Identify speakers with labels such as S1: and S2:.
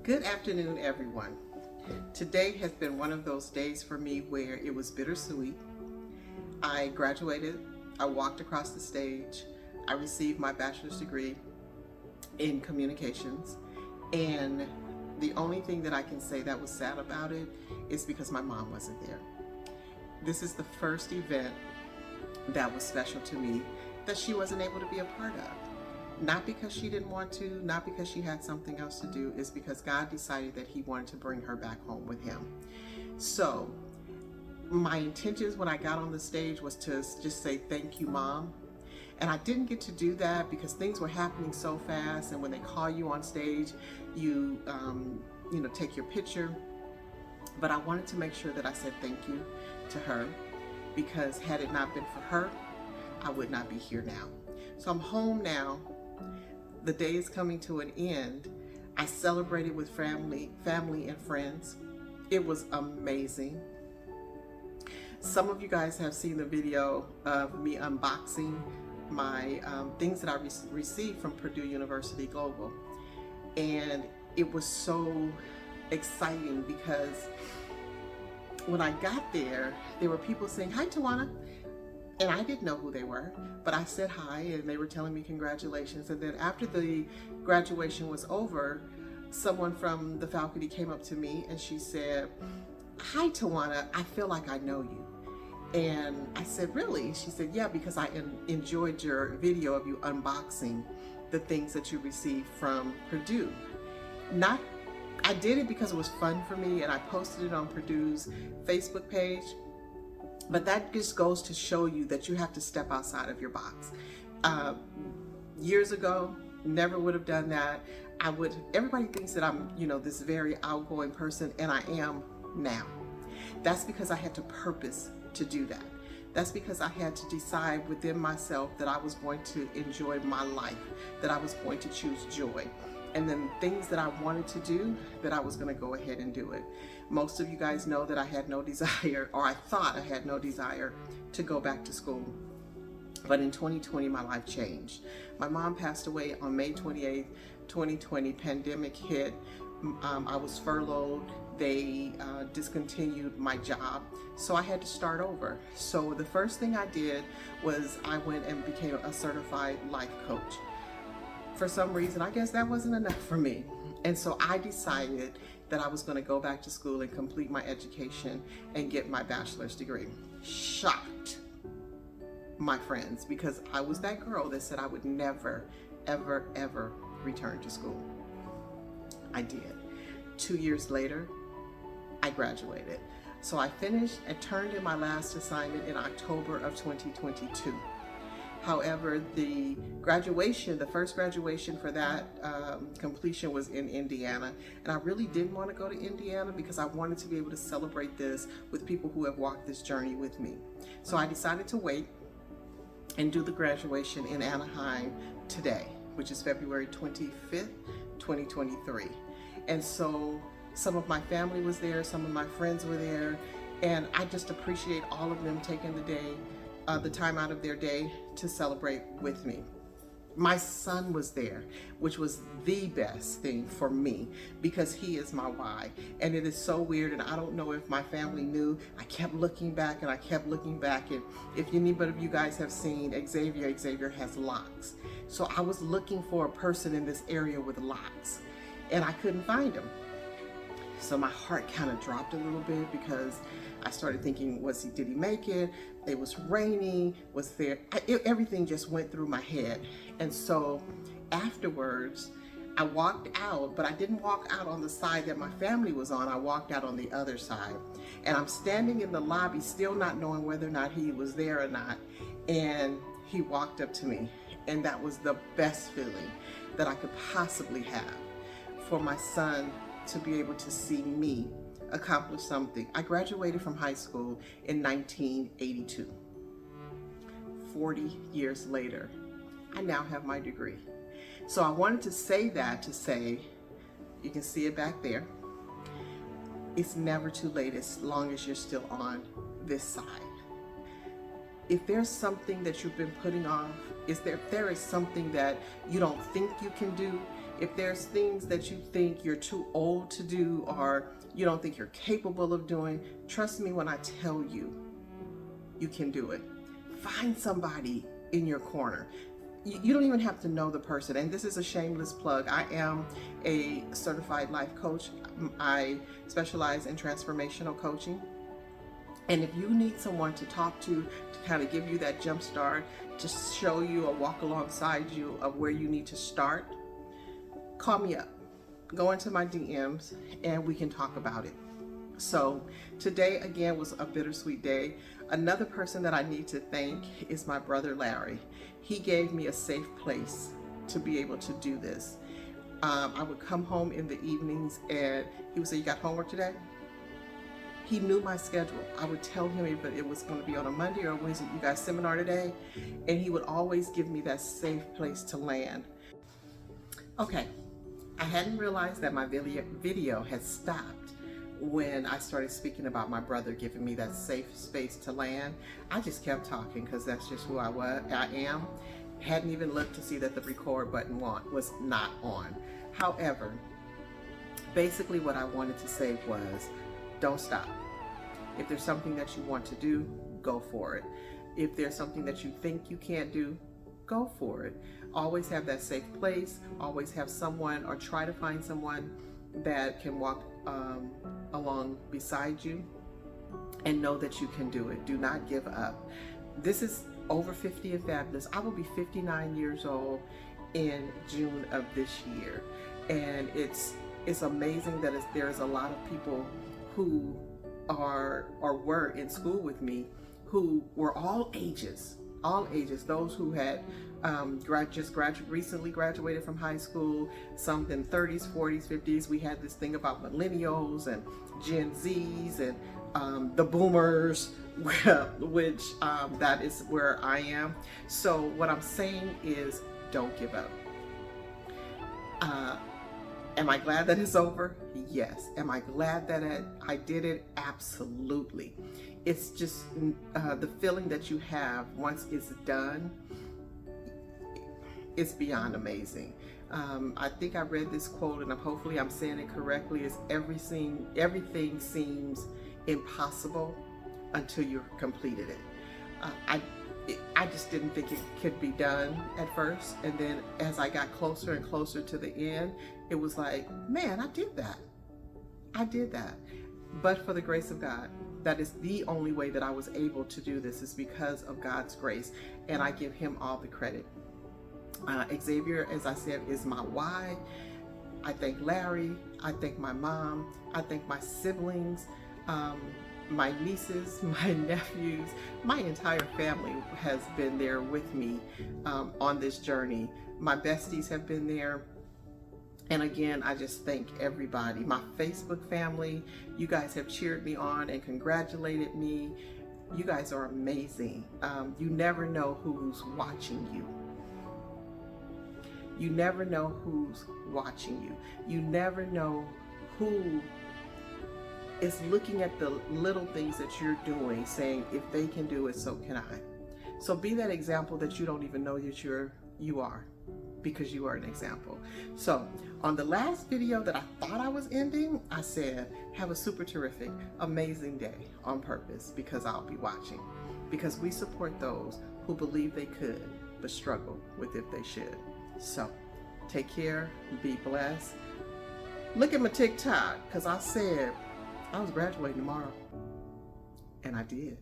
S1: Good afternoon, everyone. Today has been one of those days for me where it was bittersweet. I graduated, I walked across the stage, I received my bachelor's degree in communications, and the only thing that I can say that was sad about it is because my mom wasn't there. This is the first event that was special to me that she wasn't able to be a part of. Not because she didn't want to, not because she had something else to do, it's because God decided that He wanted to bring her back home with Him. So my intentions when I got on the stage was to just say thank you, Mom. And I didn't get to do that because things were happening so fast, and when they call you on stage, you take your picture. But I wanted to make sure that I said thank you to her, because had it not been for her, I would not be here now. So I'm home now. The day is coming to an end. I celebrated with family and friends. It was amazing. Some of you guys have seen the video of me unboxing my things that I received from Purdue University Global. And it was so exciting because when I got there were people saying, "Hi, Tawana." And I didn't know who they were, but I said hi, and they were telling me congratulations. And then after the graduation was over, someone from the faculty came up to me and she said, "Hi, Tawana, I feel like I know you." And I said, "Really?" She said, "Yeah, because I enjoyed your video of you unboxing the things that you received from Purdue." I did it because it was fun for me, and I posted it on Purdue's Facebook page. But that just goes to show you that you have to step outside of your box. Years ago, never would have done that. Everybody thinks that I'm, this very outgoing person, and I am now. That's because I had to purpose to do that. That's because I had to decide within myself that I was going to enjoy my life, that I was going to choose joy. And then things that I wanted to do, that I was going to go ahead and do it. Most of you guys know that I had no desire, or I thought I had no desire to go back to school. But in 2020, my life changed. My mom passed away on May 28th, 2020. Pandemic hit. I was furloughed. They discontinued my job. So I had to start over. So the first thing I did was I went and became a certified life coach. For some reason, I guess that wasn't enough for me. And so I decided that I was going to go back to school and complete my education and get my bachelor's degree. Shocked my friends, because I was that girl that said I would never, ever, ever return to school. I did. 2 years later, I graduated. So I finished and turned in my last assignment in October of 2022. However, the first graduation for that completion was in Indiana. And I really didn't want to go to Indiana because I wanted to be able to celebrate this with people who have walked this journey with me. So I decided to wait and do the graduation in Anaheim today, which is February 25th, 2023. And so some of my family was there, some of my friends were there, and I just appreciate all of them taking the time out of their day to celebrate with me. My son was there, which was the best thing for me because he is my why. And it is so weird, and I don't know if my family knew. I kept looking back and I kept looking back, and if anybody of you guys have seen Xavier has locks. So I was looking for a person in this area with locks, and I couldn't find him. So my heart kind of dropped a little bit because I started thinking, did he make it? It was raining, everything just went through my head. And so afterwards, I walked out, but I didn't walk out on the side that my family was on. I walked out on the other side. And I'm standing in the lobby, still not knowing whether or not he was there or not. And he walked up to me. And that was the best feeling that I could possibly have, for my son to be able to see me accomplish something. I graduated from high school in 1982. 40 years later, I now have my degree. So I wanted to say that to say, you can see it back there, it's never too late as long as you're still on this side. if there's something that you've been putting off, if there is something that you don't think you can do, if there's things that you think you're too old to do or you don't think you're capable of doing, trust me when I tell you, you can do it. Find somebody in your corner. You don't even have to know the person. And this is a shameless plug. I am a certified life coach. I specialize in transformational coaching. And if you need someone to talk to kind of give you that jump start, to show you or walk alongside you of where you need to start, call me up. Go into my DMs and we can talk about it. So today again was a bittersweet day. Another person that I need to thank is my brother Larry. He gave me a safe place to be able to do this. I would come home in the evenings and he would say, "You got homework today?" He knew my schedule. I would tell him if it was going to be on a Monday or a Wednesday, "You got seminar today?" And he would always give me that safe place to land. Okay, I hadn't realized that my video had stopped when I started speaking about my brother giving me that safe space to land. I just kept talking because that's just who I am. Hadn't even looked to see that the record button was not on. However, basically what I wanted to say was, don't stop. If there's something that you want to do, go for it. If there's something that you think you can't do, go for it. Always have that safe place. Always have someone, or try to find someone that can walk along beside you, and know that you can do it. Do not give up. This is over 50 and fabulous. I will be 59 years old in June of this year, and it's amazing that there's a lot of people who are or were in school with me who were all ages, those who had recently graduated from high school, some in 30s, 40s, 50s. We had this thing about millennials and Gen Zs and the boomers, which that is where I am. So what I'm saying is, don't give up. Am I glad that it's over? Yes. Am I glad that I did it? Absolutely. It's just the feeling that you have once it's done, it's beyond amazing. I think I read this quote, and hopefully I'm saying it correctly, is everything seems impossible until you've completed it. I just didn't think it could be done at first, and then as I got closer and closer to the end, it was like, man, I did that. But for the grace of God, that is the only way that I was able to do this, is because of God's grace, and I give him all the credit. Xavier, as I said, is my why. I thank Larry, I thank my mom, I thank my siblings, my nieces, my nephews, my entire family has been there with me on this journey. My besties have been there. And again, I just thank everybody. My Facebook family, you guys have cheered me on and congratulated me. You guys are amazing. You never know who's watching you. You never know who's watching you. You never know who is looking at the little things that you're doing, saying, if they can do it, so can I. So be that example that you don't even know that you are, because you are an example. So on the last video that I thought I was ending, I said, have a super terrific, amazing day on purpose, because I'll be watching. Because we support those who believe they could, but struggle with if they should. So take care, be blessed. Look at my TikTok, because I said I was graduating tomorrow, and I did.